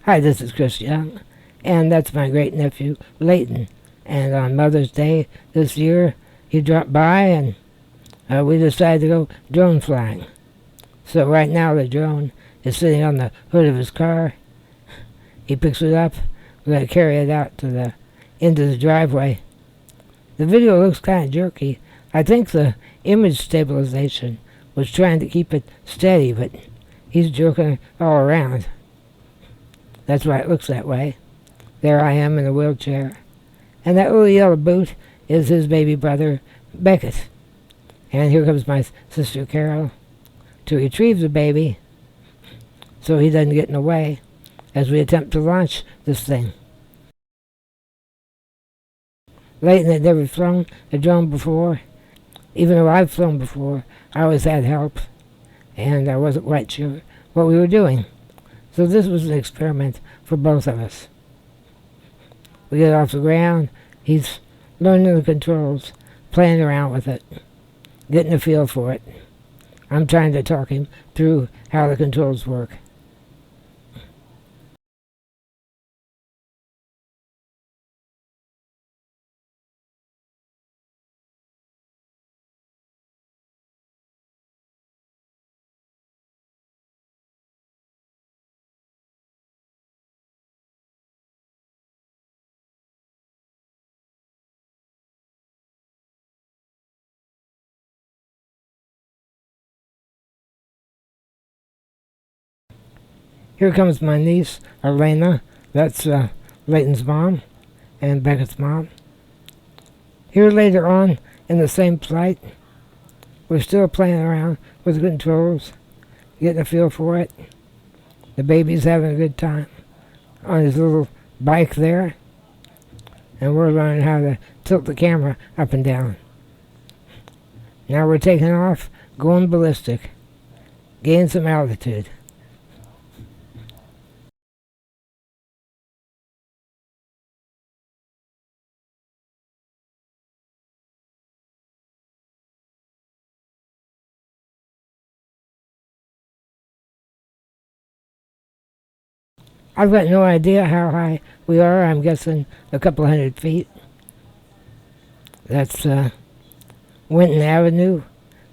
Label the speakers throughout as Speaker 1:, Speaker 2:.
Speaker 1: Hi, this is Chris Young, and that's my great-nephew, Leighton. And on Mother's Day this year, he dropped by and we decided to go drone flying. So right now the drone is sitting on the hood of his car. He picks it up. We're going to carry it out to the into the driveway. The video looks kind of jerky. I think the image stabilization was trying to keep it steady, but he's jerking all around. That's why it looks that way. There I am in a wheelchair. And that little yellow boot is his baby brother, Beckett. And here comes my sister, Carol, to retrieve the baby so he doesn't get in the way as we attempt to launch this thing. Leighton had never flown a drone before. Even though I've flown before, I always had help, and I wasn't quite sure what we were doing. So this was an experiment for both of us. We get off the ground. He's learning the controls, playing around with it, getting a feel for it. I'm trying to talk him through how the controls work. Here comes my niece, Elena. That's Leighton's mom and Beckett's mom. Here later on in the same flight, we're still playing around with the controls, getting a feel for it. The baby's having a good time on his little bike there, and we're learning how to tilt the camera up and down. Now we're taking off, going ballistic, gain some altitude. I've got no idea how high we are. I'm guessing a couple hundred feet. That's Winton Avenue,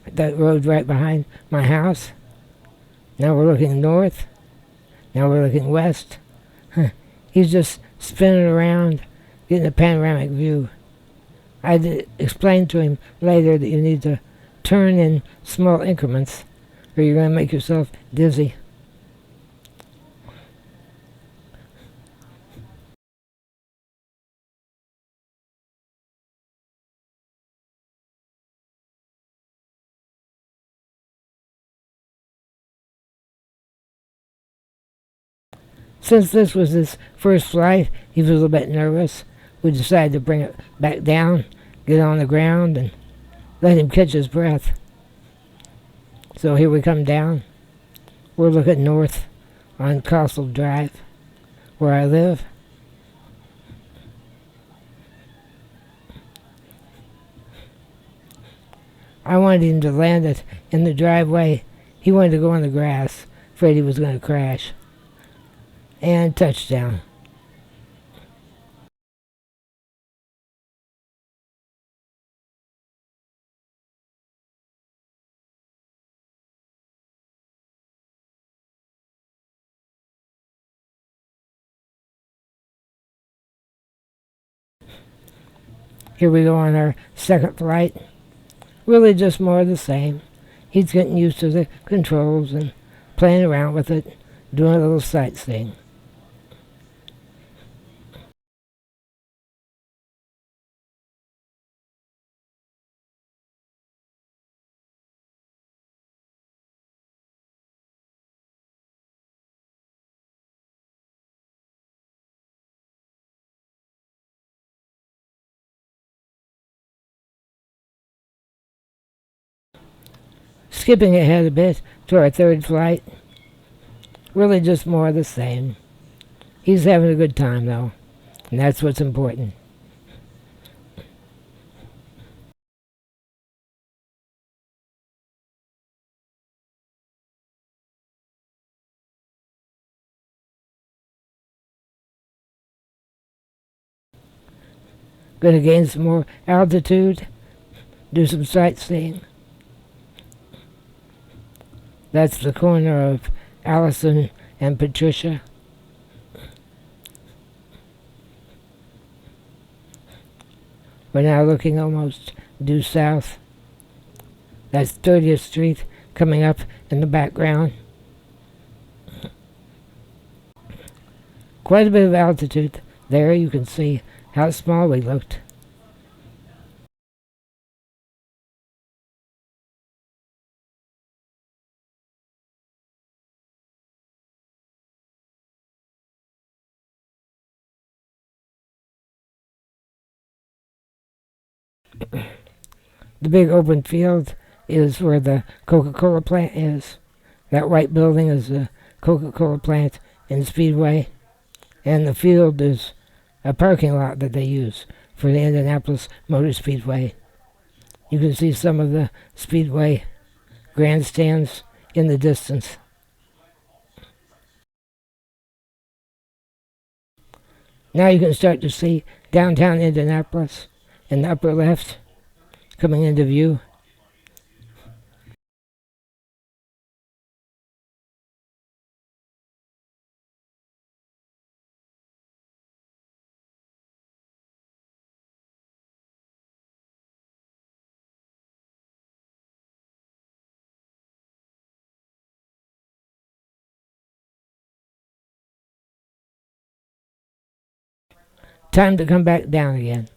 Speaker 1: that road right behind my house. Now we're looking north. Now we're looking west. He's just spinning around, getting a panoramic view. I explained to him later that you need to turn in small increments or you're going to make yourself dizzy. Since this was his first flight, he was a little bit nervous. We decided to bring it back down, get on the ground, and let him catch his breath. So here we come down. We're looking north on Castle Drive, where I live. I wanted him to land it in the driveway. He wanted to go on the grass, afraid he was going to crash. And touchdown. Here we go on our second flight. Really just more of the same. He's getting used to the controls and playing around with it, doing a little sightseeing. Skipping ahead a bit to our third flight. Really just more of the same. He's having a good time though, and that's what's important. Going to gain some more altitude, do some sightseeing. That's the corner of Allison and Patricia. We're now looking almost due south. That's 30th Street coming up in the background. Quite a bit of altitude there. You can see how small we looked. The big open field is where the Coca-Cola plant is. That white building is the Coca-Cola plant in Speedway. And the field is a parking lot that they use for the Indianapolis Motor Speedway. You can see some of the Speedway grandstands in the distance. Now you can start to see downtown Indianapolis in the upper left coming into view. Time to come back down again.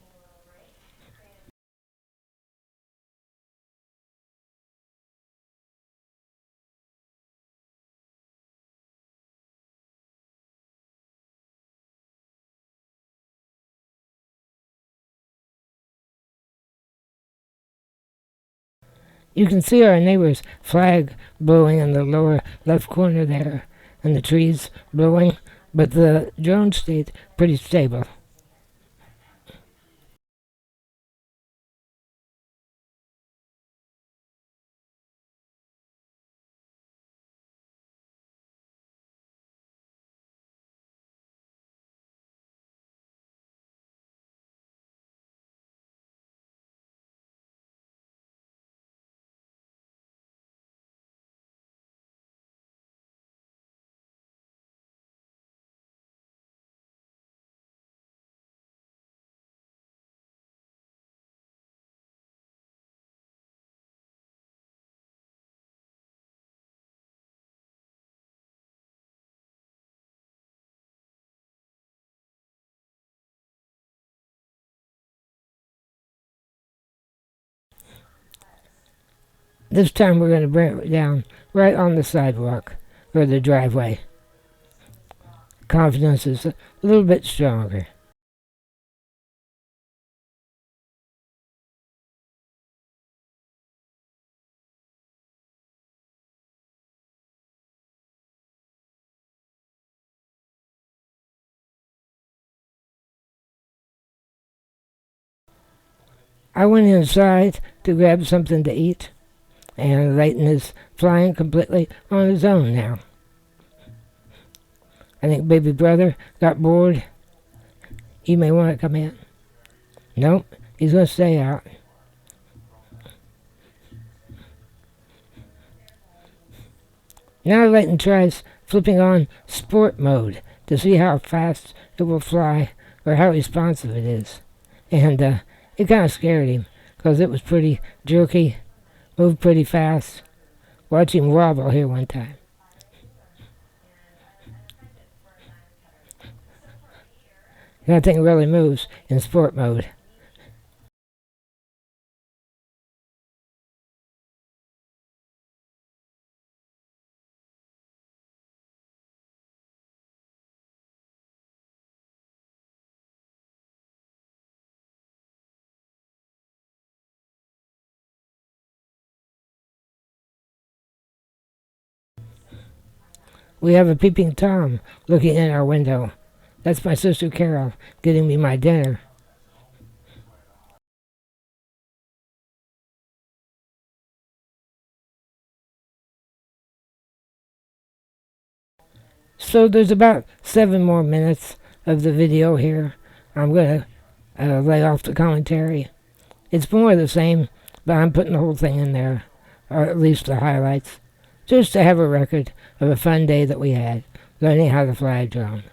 Speaker 1: You can see our neighbor's flag blowing in the lower left corner there, and the trees blowing, but the drone stayed pretty stable. This time we're going to bring it down right on the sidewalk or the driveway. Confidence is a little bit stronger. I went inside to grab something to eat, and Leighton is flying completely on his own now. I think baby brother got bored. He may want to come in. Nope, he's going to stay out. Now Leighton tries flipping on sport mode to see how fast it will fly or how responsive it is. And it kind of scared him because it was pretty jerky, moved pretty fast. Watch him wobble here one time. That thing really moves in sport mode. We have a peeping Tom looking in our window. That's my sister Carol getting me my dinner. So there's about 7 more minutes of the video here. I'm going to lay off the commentary. It's more of the same, but I'm putting the whole thing in there, or at least the highlights, just to have a record of a fun day that we had, learning how to fly a drone.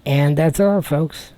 Speaker 1: And that's all, folks.